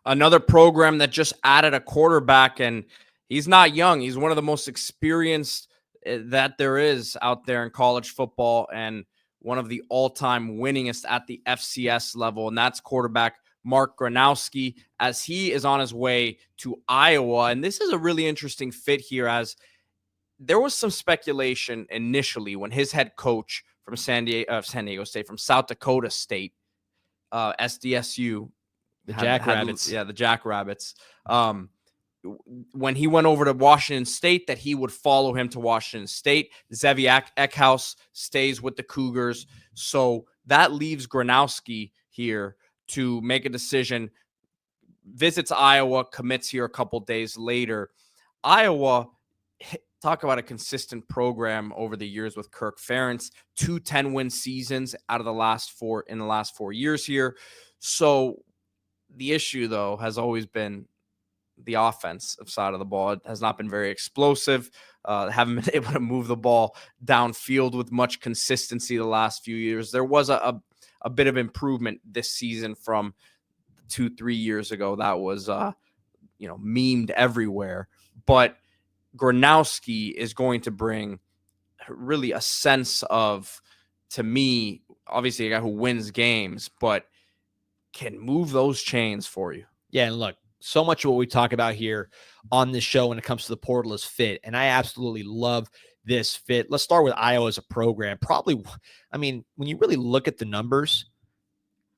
Another program that just added a quarterback, and he's not young. He's one of the most experienced that there is out there in college football, and one of the all-time winningest at the FCS level, and that's quarterback Mark Gronowski, as he is on his way to Iowa. And this is a really interesting fit here, as there was some speculation initially when his head coach from San Diego State, from South Dakota State, SDSU, the Jackrabbits. The Jackrabbits. When he went over to Washington State, that he would follow him to Washington State. Zevi Eckhouse stays with the Cougars. So that leaves Gronowski here to make a decision, visits Iowa, commits here a couple days later. Iowa, talk about a consistent program over the years with Kirk Ferentz, 2 10-win seasons out of the last 4 years here. So the issue, though, has always been the offensive side of the ball. It has not been very explosive. Haven't been able to move the ball downfield with much consistency the last few years. There was a bit of improvement this season from 2-3 years ago. That was, memed everywhere. But Gronowski is going to bring really a sense of, to me, obviously a guy who wins games, but can move those chains for you. Yeah, and look, so much of what we talk about here on this show when it comes to the portal is fit, and I absolutely love this fit. Let's start with Iowa as a program. Probably, I mean, when you really look at the numbers,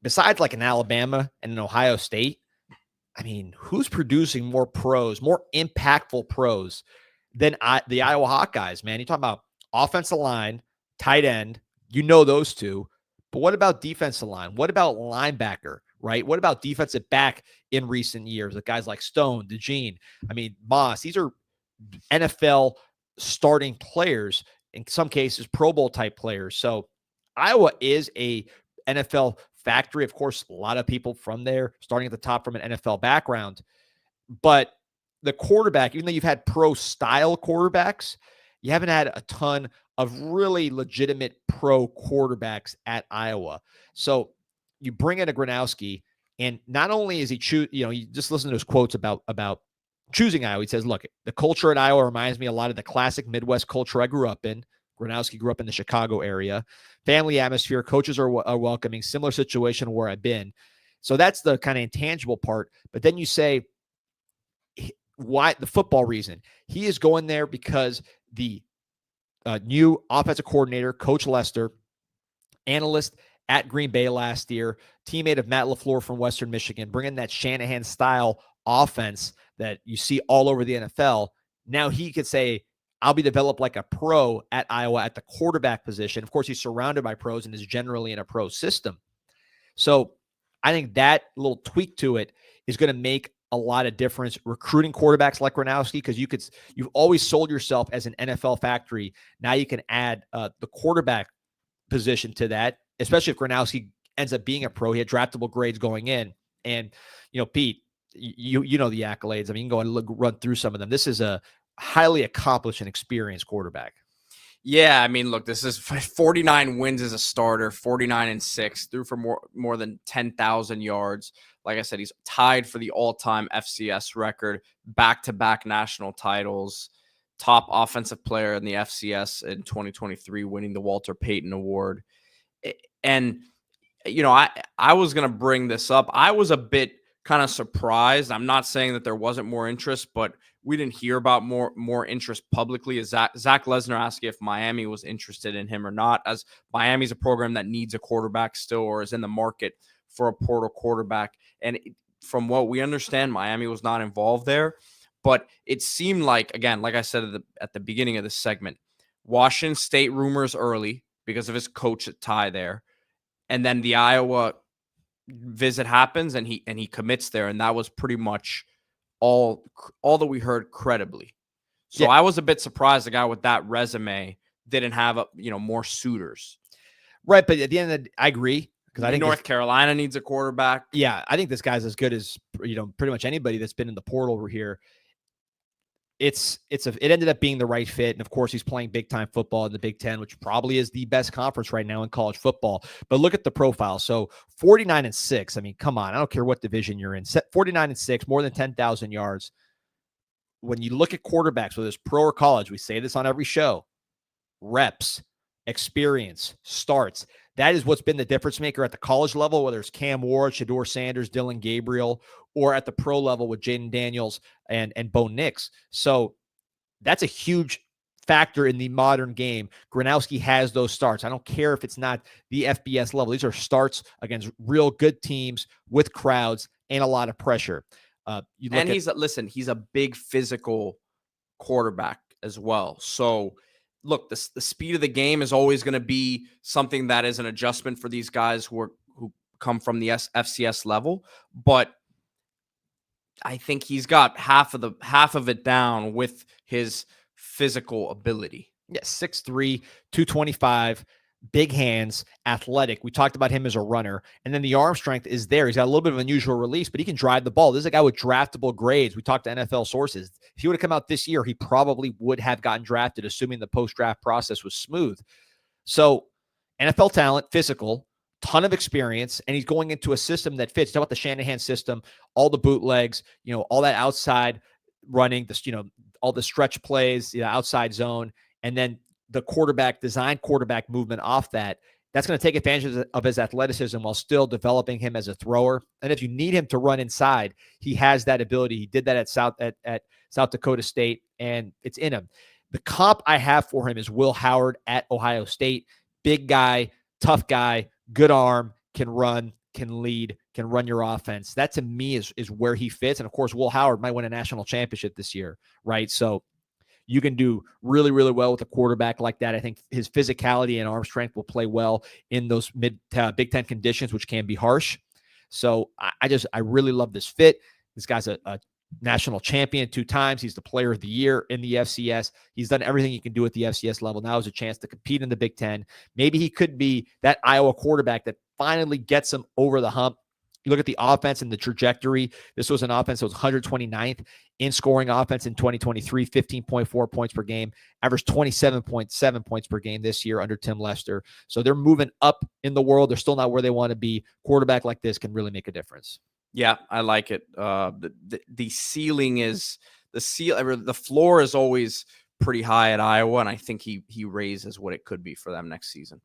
besides like an Alabama and an Ohio State, I mean, who's producing more pros, more impactful pros than the Iowa Hawkeyes, man? You talk about offensive line, tight end, those two. But what about defensive line? What about linebacker, right? What about defensive back in recent years? With guys like Stone, DeJean, Moss. These are NFL starting players, in some cases Pro Bowl type players. So Iowa is a NFL factory. Of course, a lot of people from there starting at the top from an NFL background. But the quarterback, even though you've had pro-style quarterbacks, you haven't had a ton of really legitimate pro quarterbacks at Iowa. So you bring in a Gronowski, and not only is he you just listen to his quotes about choosing Iowa. He says, look, the culture at Iowa reminds me a lot of the classic Midwest culture I grew up in. Gronowski grew up in the Chicago area. Family atmosphere, coaches are welcoming, similar situation where I've been. So that's the kind of intangible part. But then you say, why the football reason? He is going there because the new offensive coordinator, Coach Lester, analyst at Green Bay last year, teammate of Matt LaFleur from Western Michigan, bringing that Shanahan-style offense that you see all over the NFL. Now he could say, I'll be developed like a pro at Iowa at the quarterback position. Of course, he's surrounded by pros and is generally in a pro system. So I think that little tweak to it is going to make a lot of difference recruiting quarterbacks like Gronowski, because you've always sold yourself as an NFL factory. Now you can add the quarterback position to that, especially if Gronowski ends up being a pro. He had draftable grades going in. And, Pete, you know the accolades. You can go and run through some of them. This is a highly accomplished and experienced quarterback. Yeah, look, this is 49 wins as a starter, 49-6, threw for more than 10,000 yards. Like I said, he's tied for the all-time FCS record, back-to-back national titles, top offensive player in the FCS in 2023, winning the Walter Payton Award. And, I was going to bring this up. I was a bit kind of surprised. I'm not saying that there wasn't more interest, but we didn't hear about more interest publicly. As Zach Lesnar asked if Miami was interested in him or not, as Miami's a program that needs a quarterback still, or is in the market for a portal quarterback. And from what we understand, Miami was not involved there. But it seemed like, again, like I said at the beginning of this segment, Washington State rumors early because of his coach at Ty there. And then the Iowa visit happens and he commits there. And that was pretty much all that we heard credibly. So yeah. I was a bit surprised the guy with that resume didn't have more suitors. Right. But at the end of the day, I agree. Because I think North Carolina needs a quarterback. Yeah, I think this guy's as good as pretty much anybody that's been in the portal here. it ended up being the right fit. And of course, he's playing big time football in the Big Ten, which probably is the best conference right now in college football. But look at the profile. So 49-6. I mean, come on. I don't care what division you're in. 49-6, more than 10,000 yards. When you look at quarterbacks, whether it's pro or college, we say this on every show, reps, experience, starts. That is what's been the difference maker at the college level, whether it's Cam Ward, Shedeur Sanders, Dylan Gabriel, or at the pro level with Jaden Daniels and Bo Nix. So that's a huge factor in the modern game. Gronowski has those starts. I don't care if it's not the FBS level. These are starts against real good teams with crowds and a lot of pressure. He's a big physical quarterback as well. So look, the speed of the game is always going to be something that is an adjustment for these guys who come from the FCS level. But I think he's got half of it down with his physical ability. Yeah, 6'3", 225, big hands, athletic. We talked about him as a runner. And then the arm strength is there. He's got a little bit of unusual release, but he can drive the ball. This is a guy with draftable grades. We talked to NFL sources. If he would have come out this year, he probably would have gotten drafted, assuming the post-draft process was smooth. So NFL talent, physical, ton of experience, and he's going into a system that fits. Talk about the Shanahan system, all the bootlegs, all that outside running, all the stretch plays, the outside zone, and then the design quarterback movement off that. That's going to take advantage of his athleticism while still developing him as a thrower. And if you need him to run inside, he has that ability. He did that at South Dakota State, and it's in him. The comp I have for him is Will Howard at Ohio State. Big guy, tough guy, good arm, can run, can lead, can run your offense. That to me is where he fits. And of course, Will Howard might win a national championship this year, right? So you can do really, really well with a quarterback like that. I think his physicality and arm strength will play well in those Big Ten conditions, which can be harsh. So I really love this fit. This guy's a national champion 2 times. He's the player of the year in the FCS. He's done everything he can do at the FCS level. Now has a chance to compete in the Big Ten. Maybe he could be that Iowa quarterback that finally gets him over the hump. You look at the offense and the trajectory. This was an offense that was 129th in scoring offense in 2023, 15.4 points per game, averaged 27.7 points per game this year under Tim Lester. So they're moving up in the world. They're still not where they want to be. Quarterback like this can really make a difference. Yeah, I like it. The ceiling is the floor is always pretty high at Iowa, and I think he raises what it could be for them next season.